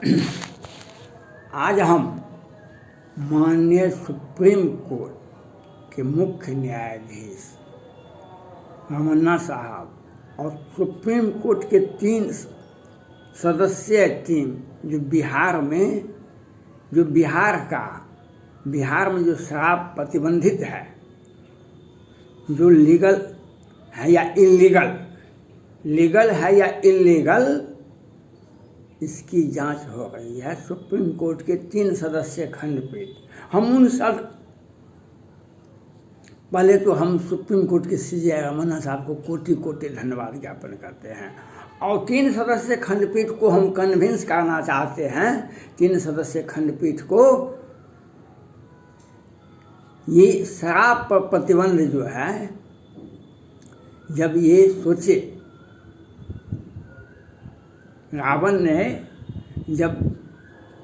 आज हम माननीय सुप्रीम कोर्ट के मुख्य न्यायाधीश रमन्ना साहब और सुप्रीम कोर्ट के 3 सदस्यीय टीम जो बिहार में जो शराब प्रतिबंधित है, जो लीगल है या इलीगल, इसकी जांच हो रही है सुप्रीम कोर्ट के 3 सदस्यीय खंडपीठ। पहले तो हम सुप्रीम कोर्ट के CJI रमन्ना साहब को कोटि कोटि धन्यवाद ज्ञापन करते हैं और 3 सदस्यीय खंडपीठ को हम कन्विंस करना चाहते हैं। 3 सदस्यीय खंडपीठ को ये शराब पर प्रतिबंध जो है, जब ये सोचे, रावण ने जब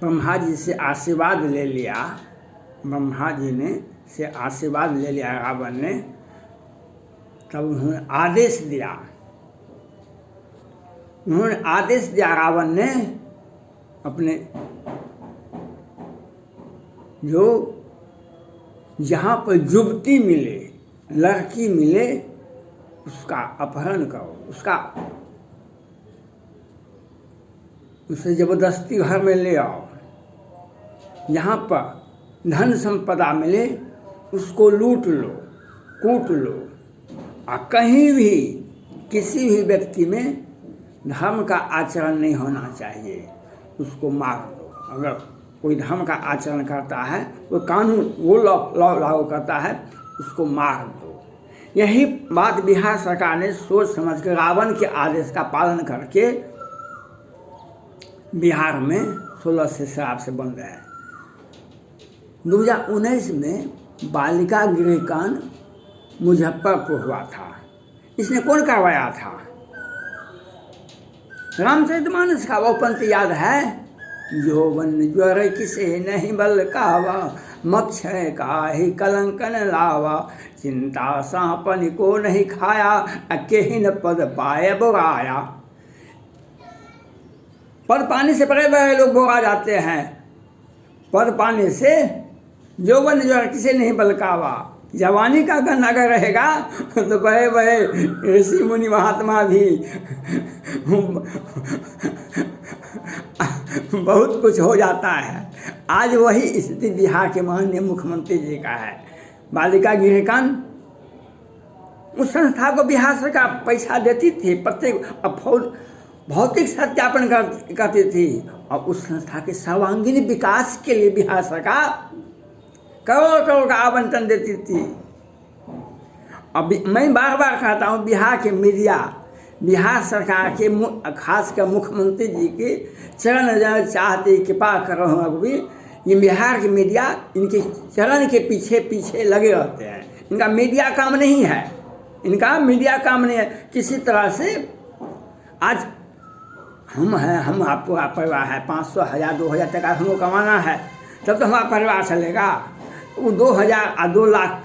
ब्रह्मा जी से आशीर्वाद ले लिया, रावण ने, तब उन्होंने आदेश दिया रावण ने अपने जो जहाँ पर युवती मिले, लड़की मिले, उसका अपहरण करो, उसे जबरदस्ती घर में ले आओ। यहाँ पर धन संपदा मिले उसको लूट लो, कूट लो। और कहीं भी किसी भी व्यक्ति में धर्म का आचरण नहीं होना चाहिए, उसको मार दो। अगर कोई धर्म का आचरण करता है, वो कानून वो लॉ लागू करता है, उसको मार दो। यही बात बिहार सरकार ने सोच समझ कर रावण के आदेश का पालन करके बिहार में 16 से शराब से बंद है। 2019 में बालिका गृहकांड मुजफ्फरपुर हुआ था। इसने कौन करवाया था? रामचरितमानस का वो पंक्ति याद है, यौवन ज्वर किसे नहीं बल कावा, मक्षय काहि कलंक न लावा, चिंता सांपन को नहीं खाया, अकेहिन पद पाए बुराया। पद पाने से बड़े बड़े लोग बोरा जाते हैं, पद पाने से यौवन ज्वर किसे नहीं बलकावा। जवानी का गन अगर रहेगा तो बड़े बड़े ऋषि मुनि महात्मा भी बहुत कुछ हो जाता है। आज वही स्थिति बिहार के माननीय मुख्यमंत्री जी का है। बालिका गृहकांड, उस संस्था को बिहार सरकार पैसा देती थी, प्रत्येक भौतिक सत्यापन करती थी और उस संस्था के सर्वांगीण विकास के लिए बिहार सरकार करोड़ करोड़ का आवंटन देती थी। अब मैं बार बार कहता हूँ, बिहार के मीडिया, बिहार सरकार के खासकर मुख्यमंत्री जी के चरण चाहते कृपा कर रहा हूँ। अभी ये बिहार के मीडिया इनके चरण के पीछे पीछे लगे रहते हैं। इनका मीडिया काम नहीं है, किसी तरह से। आज हम आपको परिवार है, 500, 1000, 2000 टका हमको कमाना है, तब तो हमारा परिवार चलेगा। वो 2000 और 2 लाख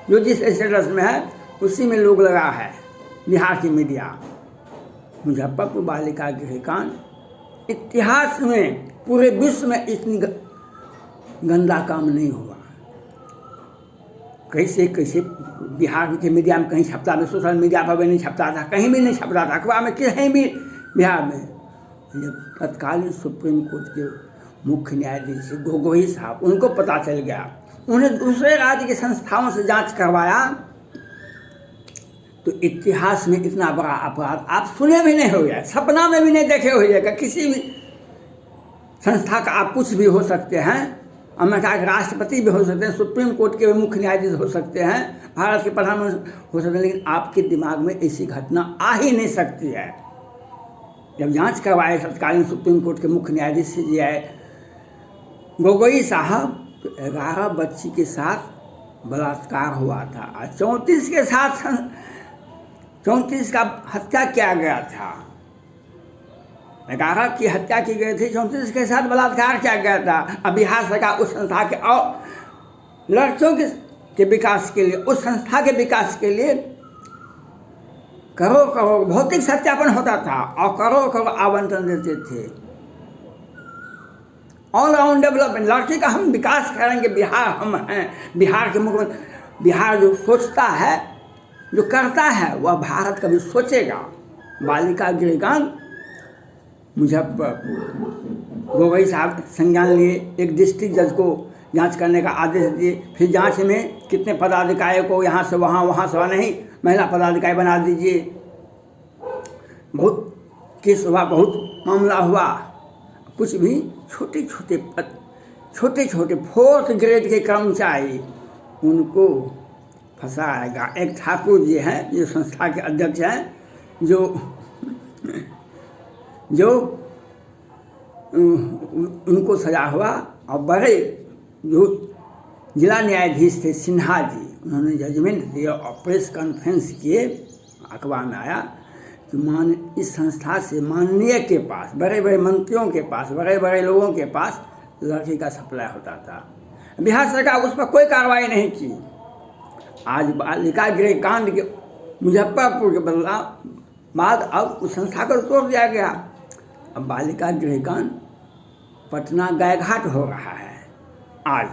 जो जिस स्टेटस में है, उसी में लोग लगा है बिहार की मीडिया। मुजफ्फरपुर बालिका गृहकांड इतिहास में, पूरे विश्व में इतनी गंदा काम नहीं हुआ। कैसे बिहार के मीडिया में कहीं छपता था, सोशल मीडिया पर भी नहीं छपता था, कहीं भी नहीं छपता था, अखबार में कहीं भी बिहार में। जब तत्कालीन सुप्रीम कोर्ट के मुख्य न्यायाधीश गोगोई साहब, उनको पता चल गया, उन्हें दूसरे राज्य की संस्थाओं से जांच करवाया, तो इतिहास में इतना बड़ा अपराध आप सुने भी नहीं होंगे, सपना में भी नहीं देखे होइएगा। किसी भी संस्था का आप कुछ भी हो सकते हैं, अमेरिका के राष्ट्रपति भी हो सकते हैं, सुप्रीम कोर्ट के मुख्य न्यायाधीश हो सकते हैं, भारत के प्रधानमंत्री हो सकते हैं, लेकिन आपके दिमाग में ऐसी घटना आ ही नहीं सकती है। जब जांच करवाए तत्कालीन सुप्रीम कोर्ट के मुख्य न्यायाधीश CJI गोगोई साहब, तो 11 बच्ची के साथ बलात्कार हुआ था और 34 का हत्या किया गया था। 11 की हत्या की गई थी, 34 के साथ बलात्कार किया गया था। अब बिहार सरकार उस संस्था के और लड़कियों के विकास के लिए, उस संस्था के विकास के लिए करोड़ भौतिक सत्यापन होता था और करोड़ आवंटन देते थे। ऑलराउंड डेवलपमेंट, लड़के का हम विकास करेंगे। बिहार हम हैं, बिहार के मुख्यमंत्री। बिहार जो सोचता है, जो करता है, वह भारत कभी सोचेगा। बालिका गृहकांड मुजफ्फरपुर, गोगोई साहब संज्ञान लिए, एक डिस्ट्रिक्ट जज को जांच करने का आदेश दिए। फिर जांच में कितने पदाधिकारी को यहाँ से वहाँ, वहाँ से वहाँ नहीं, महिला पदाधिकारी बना दीजिए। बहुत केस हुआ, बहुत मामला हुआ। कुछ भी छोटे छोटे पद, छोटे छोटे 4th ग्रेड के कर्मचारी, उनको फंसाएगा। एक ठाकुर जी हैं, जो संस्था के अध्यक्ष हैं, जो उनको सजा हुआ। और बड़े जो जिला न्यायाधीश थे सिन्हा जी, उन्होंने जजमेंट दिया और प्रेस कॉन्फ्रेंस किए। अखबार में आया कि इस संस्था से माननीय के पास, बड़े बड़े मंत्रियों के पास, बड़े बड़े लोगों के पास लड़की का सप्लाई होता था। बिहार सरकार उस पर कोई कार्रवाई नहीं की। आज बालिका गृह कांड के मुजफ्फरपुर के बाद अब उस संस्था को तोड़ दिया गया। अब बालिका गृह कांड पटना गायघाट हो रहा है। आज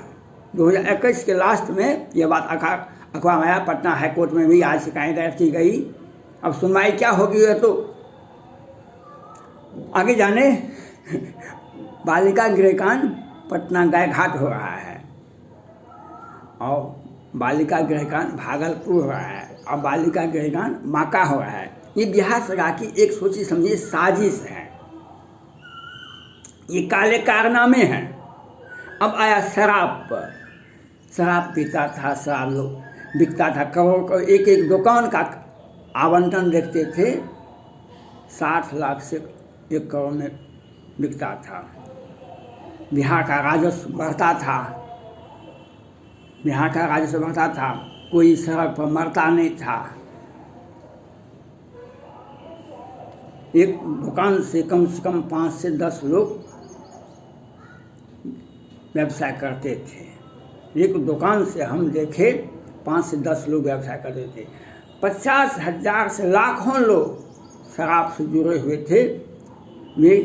2021 के लास्ट में यह बात अखबार में आया। पटना हाईकोर्ट में भी आज शिकायत दायर की गई। अब सुनवाई क्या होगी है तो आगे जाने। बालिका गृहकांड पटना गायघाट हो रहा है और बालिका गृहकांड भागलपुर हो रहा है और बालिका गृहकांड बांका हो रहा है। ये बिहार सरकार की एक सोची समझी साजिश है। ये काले कारनामे हैं। अब आया शराब पर। शराब पीता था, शराब लोग बिकता था, करोड़ एक एक दुकान का आवंटन देखते थे। 60 लाख से 1 करोड़ में बिकता था। बिहार का राजस्व बढ़ता था, बिहार का राजस्व बढ़ता था। कोई सड़क पर मरता नहीं था। एक दुकान से कम 5 से 10 लोग व्यवसाय करते थे। एक दुकान से हम देखे 5 से 10 लोग व्यवसाय करते थे। 50,000 से लाखों लोग शराब से जुड़े हुए थे। वे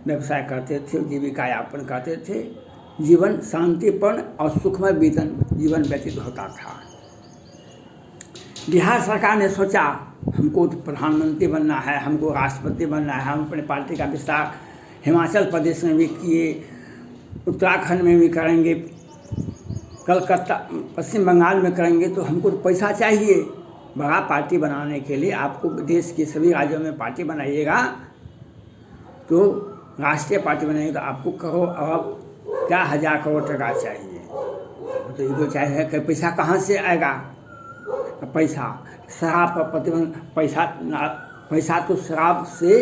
व्यवसाय करते थे, जीविका यापन करते थे। जीवन शांतिपूर्ण और सुखमय जीवन व्यतीत होता था। बिहार सरकार ने सोचा हमको तो प्रधानमंत्री बनना है, हमको राष्ट्रपति बनना है। हम अपने पार्टी का विस्तार हिमाचल प्रदेश में भी किए, उत्तराखंड में भी करेंगे, कलकत्ता पश्चिम बंगाल में करेंगे। तो हमको तो पैसा चाहिए। बड़ा पार्टी बनाने के लिए आपको देश के सभी राज्यों में पार्टी बनाइएगा तो राष्ट्रीय पार्टी बनाइएगा तो आपको करो अब क्या 1000 करोड़ टका चाहिए। तो ये चाहिए कि पैसा कहाँ से आएगा? पैसा शराब पर प्रतिबंध। पैसा तो शराब से,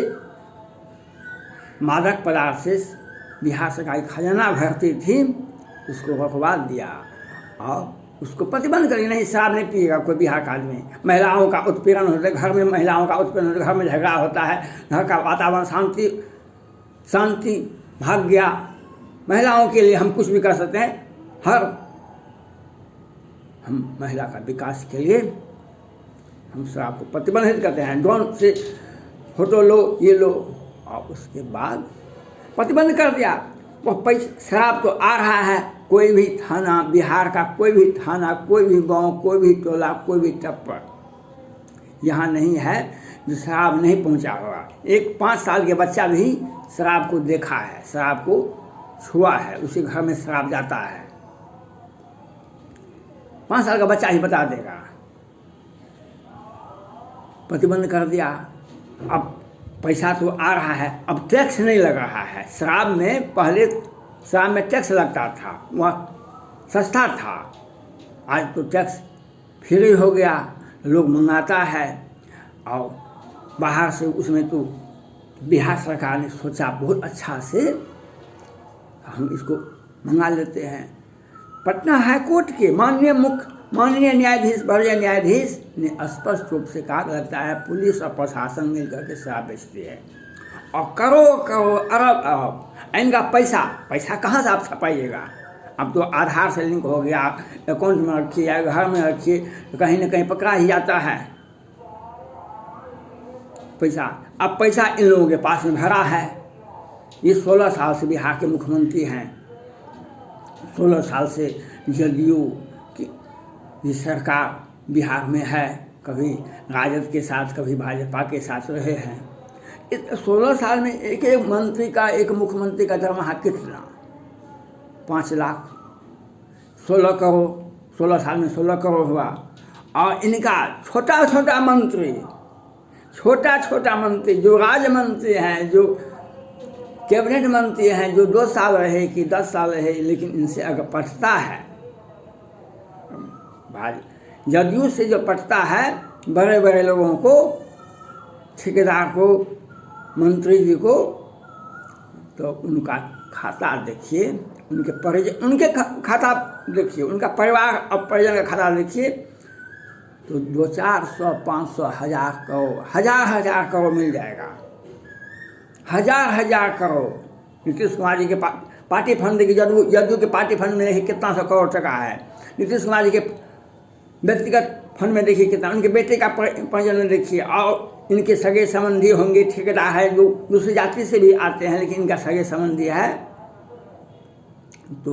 मादक पदार्थ से बिहार सरकार खजाना भरती थी, उसको रोकवा दिया और उसको प्रतिबंध करिए। नहीं, शराब नहीं पिएगा कोई बिहार का आदमी। महिलाओं का उत्पीड़न होता है, घर में महिलाओं का उत्पीड़न होता है, घर में झगड़ा होता है, घर का वातावरण शांति भाग गया। महिलाओं के लिए हम कुछ भी कर सकते हैं। हम महिला का विकास के लिए हम शराब को प्रतिबंधित करते हैं। ड्रोन से फोटो लो, ये लो, और उसके बाद प्रतिबंध कर दिया। वो शराब तो आ रहा है। कोई भी थाना, बिहार का कोई भी थाना, कोई भी गांव, कोई भी टोला, कोई भी टप्पर यहाँ नहीं है जो शराब नहीं पहुँचा होगा। एक 5 साल के बच्चा भी शराब को देखा है, शराब को छुआ है, उसी घर में शराब जाता है। 5 साल का बच्चा ही बता देगा। प्रतिबंध कर दिया। अब पैसा तो आ रहा है, अब टैक्स नहीं लग रहा है। शराब में पहले शराब में टैक्स लगता था, वह सस्ता था। आज तो टैक्स फ्री हो गया, लोग मंगाता है और बाहर से। उसमें तो बिहार सरकार ने सोचा बहुत अच्छा से हम इसको मंगा लेते हैं। पटना हाईकोर्ट के माननीय न्यायाधीश, बड़े न्यायाधीश ने स्पष्ट रूप से कहा, लगता है पुलिस और प्रशासन मिलकर के शराब बेचती है और करोड़ अरब इनका पैसा कहाँ से आप छपाइएगा? अब तो आधार से लिंक हो गया, अकाउंट में रखिए या घर में रखिए, तो कहीं ना कहीं पकड़ा ही जाता है पैसा। अब पैसा इन लोगों के पास में भरा है, ये 16 साल से बिहार के मुख्यमंत्री हैं। 16 साल से जदयू की ये सरकार बिहार में है, कभी राजद के साथ कभी भाजपा के साथ रहे हैं। इस 16 साल में एक एक मंत्री का, एक मुख्यमंत्री का दरमाहा कितना? 5 लाख। 16 करोड़, 16 साल में 16 करोड़ हुआ। और इनका छोटा छोटा मंत्री जो राज्य मंत्री हैं, जो कैबिनेट मंत्री हैं, जो 2 साल रहे कि 10 साल रहे, लेकिन इनसे अगर पटता है, जदयू से जो पटता है बड़े बड़े लोगों को, ठेकेदार को, मंत्री जी को, तो उनका खाता देखिए, उनके खाता देखिए, उनका परिवार और परिजन का खाता देखिए, तो 200-400, 500, 1000 करोड़, हजार करोड़ मिल जाएगा। हजार करोड़। नीतीश कुमार जी के पार्टी फंड देखिए, जदयू के पार्टी फंड में देखिए कितना 100 करोड़ टका है। नीतीश कुमार जी के व्यक्तिगत फंड में देखिए कितना, उनके बेटे का पंजीयन में देखिए, और इनके सगे संबंधी होंगे, ठेकेदार है जो दूसरी जाति से भी आते हैं, लेकिन इनका सगे संबंधी है, तो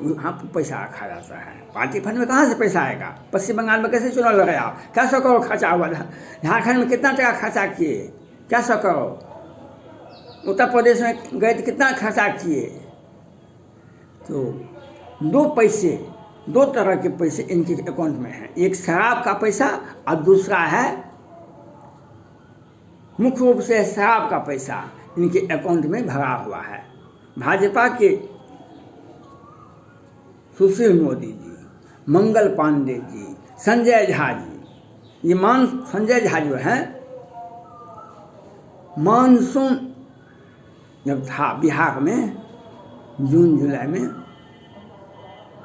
वहाँ पर पैसा रखा जाता है। पार्टी फंड में कहाँ से पैसा आएगा? पश्चिम बंगाल में कैसे चुनाव लड़े आप? क्या 100 करोड़ खर्चा हुआ था? झारखंड में कितना टका खर्चा किए? क्या 100 करोड़? उत्तर प्रदेश में गए तो कितना खर्चा किए? तो 2 तरह के पैसे इनके अकाउंट में हैं। एक शराब का पैसा और दूसरा है मुख्य रूप से शराब का पैसा इनके अकाउंट में भरा हुआ है। भाजपा के सुशील मोदी जी, मंगल पांडे जी, संजय झा जी, संजय झा जो हैं, मानसून जब था बिहार में जून जुलाई में,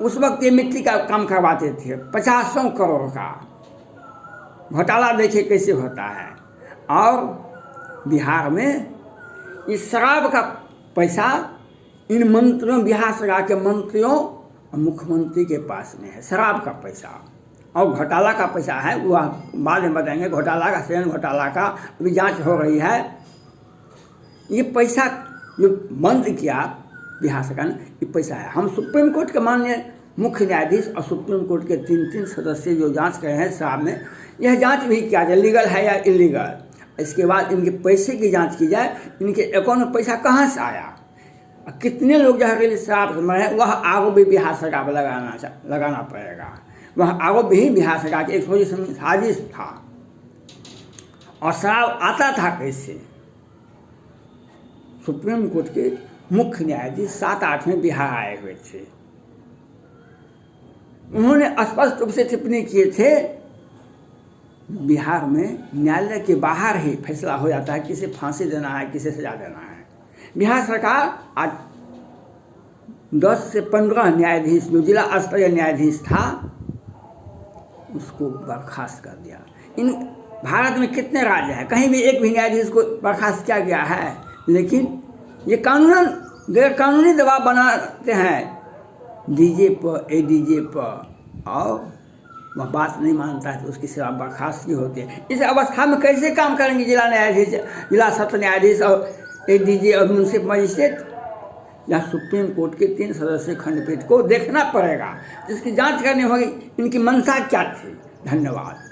उस वक्त ये मिट्टी का काम करवाते थे। 50 करोड़ का घोटाला देखिए कैसे होता है। और बिहार में इस शराब का पैसा इन मंत्रियों, बिहार सरकार के मंत्रियों और मुख्यमंत्री के पास में है, शराब का पैसा। और घोटाला का पैसा है, वह बाद में बताएंगे। घोटाला का, सेन घोटाला का अभी जांच हो रही है। ये पैसा जो बंद किया बिहार सरकार ने, ये पैसा है। हम सुप्रीम कोर्ट के माननीय मुख्य न्यायाधीश और सुप्रीम कोर्ट के 3 सदस्य जो जांच कर रहे हैं शराब में, यह जांच भी किया जाए लीगल है या इलीगल। इसके बाद इनके पैसे की जांच की जाए, इनके अकाउंट में पैसा कहाँ से आया, कितने लोग जहरीली शराब से मरे हैं, वह आरोप भी बिहार सरकार पर लगाना पड़ेगा। वह आरोप भी बिहार सरकार की एक साजिश था। और शराब आता था कैसे? सुप्रीम कोर्ट के मुख्य न्यायाधीश 7-8 में बिहार आए हुए थे। उन्होंने स्पष्ट रूप से टिप्पणी किए थे, बिहार में न्यायालय के बाहर ही फैसला हो जाता है किसे फांसी देना है, किसे सजा देना है। बिहार सरकार आज 10 से 15 न्यायाधीश, जो जिला स्तरीय न्यायाधीश था, उसको बर्खास्त कर दिया। इन भारत में कितने राज्य हैं, कहीं भी एक भी न्यायाधीश को बर्खास्त किया गया है? लेकिन ये कानूनन गैर कानूनी दबाव बनाते हैं डीजे पर, एडीजे पर, और वह बात नहीं मानता है तो उसकी सेवा बर्खास्त की होती है। इस अवस्था में कैसे काम करेंगे जिला न्यायाधीश, जिला सत्र न्यायाधीश और एडीजे और म्यूनसिपल मजिस्ट्रेट? या सुप्रीम कोर्ट के 3 सदस्यीय खंडपीठ को देखना पड़ेगा, जिसकी जांच करनी होगी इनकी मंशा क्या थी। धन्यवाद।